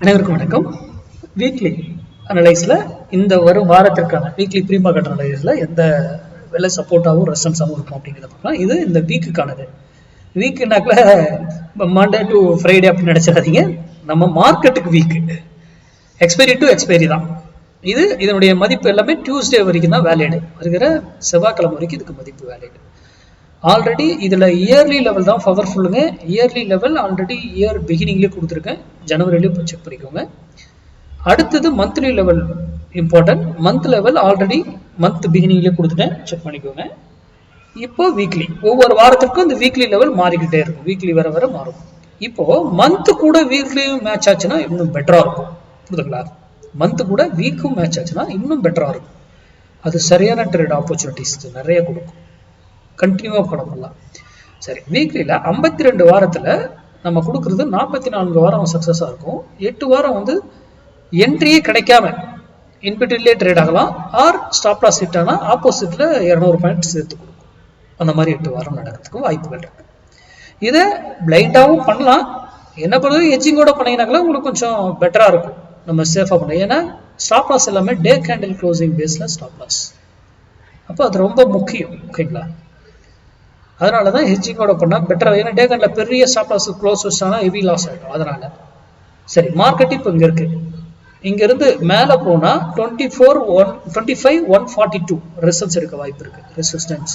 அனைவருக்கும் வணக்கம். வீக்லி அனலைஸ்ல இந்த வரும் வாரத்திற்கான வீக்லி ப்ரீ மார்க்கெட் அனலைஸ்ல எந்த விலை சப்போர்ட்டாகவும் ரெசிஸ்டன்ஸாகவும் இருக்கும் அப்படிங்கிறத பார்க்கலாம். இது இந்த வீக்குக்கானது. வீக்குனாக்குல மண்டே டு ஃப்ரைடே அப்படின்னு நினைச்சிடாதீங்க. நம்ம மார்க்கெட்டுக்கு வீக்கு எக்ஸ்பைரி டு எக்ஸ்பைரி தான். இதனுடைய மதிப்பு எல்லாமே டியூஸ்டே வரைக்கும் தான் வேலிடு. வருகிற செவ்வாய்க்கிழமை வரைக்கும் இதுக்கு மதிப்பு வேலிடு. ஆல்ரெடி இதில் இயர்லி லெவல் தான் பவர்ஃபுல்லுங்க. இயர்லி லெவல் ஆல்ரெடி இயர் பிகினிங்லேயே கொடுத்துருக்கேன். ஜனவரிலேயே இப்போ செக் பண்ணிக்கோங்க. அடுத்தது monthly level important. Month level already month பிகினிங்லேயே கொடுத்துட்டேன், செக் பண்ணிக்கோங்க. இப்போ வீக்லி ஒவ்வொரு வாரத்துக்கும் இந்த வீக்லி லெவல் மாறிக்கிட்டே இருக்கும். வீக்லி வர வர மாறும். இப்போ மந்த் கூட வீக்லியும் மேட்ச் ஆச்சுன்னா இன்னும் பெட்டராக இருக்கும். புரியுதுங்களா? மந்த் கூட வீக்கும் மேட்ச் ஆச்சுன்னா இன்னும் பெட்டராக இருக்கும். அது சரியான ட்ரேட் ஆப்பர்ச்சுனிட்டிஸ் நிறைய கொடுக்கும். கண்டினியூவாக பண்ணலாம். சரி, வீக்லியில் 52 வாரத்தில் நம்ம கொடுக்குறது 44 வாரம் சக்ஸஸாக இருக்கும். 8 வாரம் வந்து என்ட்ரியே கிடைக்காம இன்பிட்வீன்லேயே ட்ரேட் ஆகலாம். ஆர் ஸ்டாப் லாஸ் ஹிட் ஆனால் ஆப்போசிட்டில் 200 பாயிண்ட் சேர்த்து கொடுக்கும். அந்த மாதிரி 8 வாரம் நடக்கிறதுக்கு வாய்ப்புகள் இருக்கு. இதை பிளைண்டாகவும் பண்ணலாம். என்ன பண்ணுறது, எஜ்ஜிங்கோட பண்ணிங்கனாக்கா உங்களுக்கு கொஞ்சம் பெட்டராக இருக்கும். நம்ம சேஃபாக பண்ணலாம். ஏன்னா ஸ்டாப் லாஸ் எல்லாமே டே கேண்டில் க்ளோசிங் பேஸில் ஸ்டாப் லாஸ். அப்போ அது ரொம்ப முக்கியம். ஓகேங்களா? அதனால தான் ஹெட்ஜிங்கோட பண்ணால் பெட்டராக. ஏன்னா டே கேண்டில் பெரிய ஸ்டாப் லாஸ் க்ளோஸ் வச்சாலும் ஹெவி லாஸ் ஆகிடும். அதனால சரி, மார்க்கெட் இப்போ இங்கே இருக்குது. இங்கேருந்து மேலே போனால் 25,142 ரெசிஸ்டன்ஸ் எடுக்க வாய்ப்பு இருக்குது. ரெசிஸ்டன்ஸ்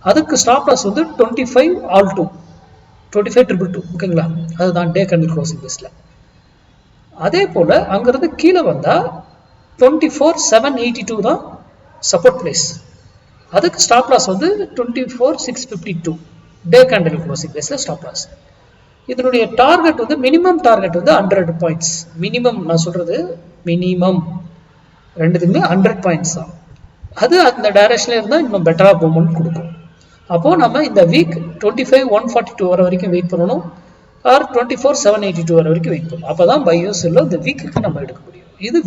அதுக்கு ஸ்டாப் லாஸ் வந்து 25 all 2 25,222. ஓகேங்களா? அதுதான் டே கேண்டில் க்ளோசிங் பேஸில். அதே போல் அங்கேருந்து கீழே வந்தால் 24,782 தான் சப்போர்ட் பிளேஸ். அதுக்கு ஸ்டாப் லாஸ் வந்து 24,652 டே கேண்டில் க்ளோசிங் பேஸில் ஸ்டாப் லாஸ். இதனுடைய டார்கெட் வந்து மினிமம் டார்கெட் வந்து 100 பாயிண்ட்ஸ். மினிமம் நான் சொல்றது மினிமம் ரெண்டுத்துக்குமே 100 பாயிண்ட்ஸ் தான். அது அந்த டைரக்ஷன்ல இருந்தால் இன்னும் பெட்டரா மூவ்மெண்ட் கொடுக்கும். அப்போ நம்ம இந்த வீக் 25,142 வர வரைக்கும் வெயிட் பண்ணணும். ஆர் 24,782 வர வரைக்கும் வெயிட் பண்ணணும். அப்போதான் பையர்ஸ் இல்லை இந்த வீக்குக்கு நம்ம எடுக்க முடியும். இது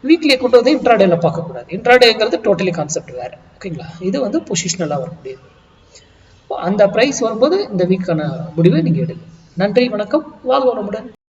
வீக்லியை கொண்டு வந்து இன்ட்ராடேல பார்க்கக்கூடாது. இன்ட்ராடேங்கிறது டோட்டலி கான்செப்ட் வேற. ஓகேங்களா? இது வந்து பொசிஷனலாக வரக்கூடியது. அந்த ப்ரைஸ் வரும்போது இந்த வீக்கான முடிவை நீங்கள் எடுங்க. நன்றி, வணக்கம், வாழ்க வளமுடன்.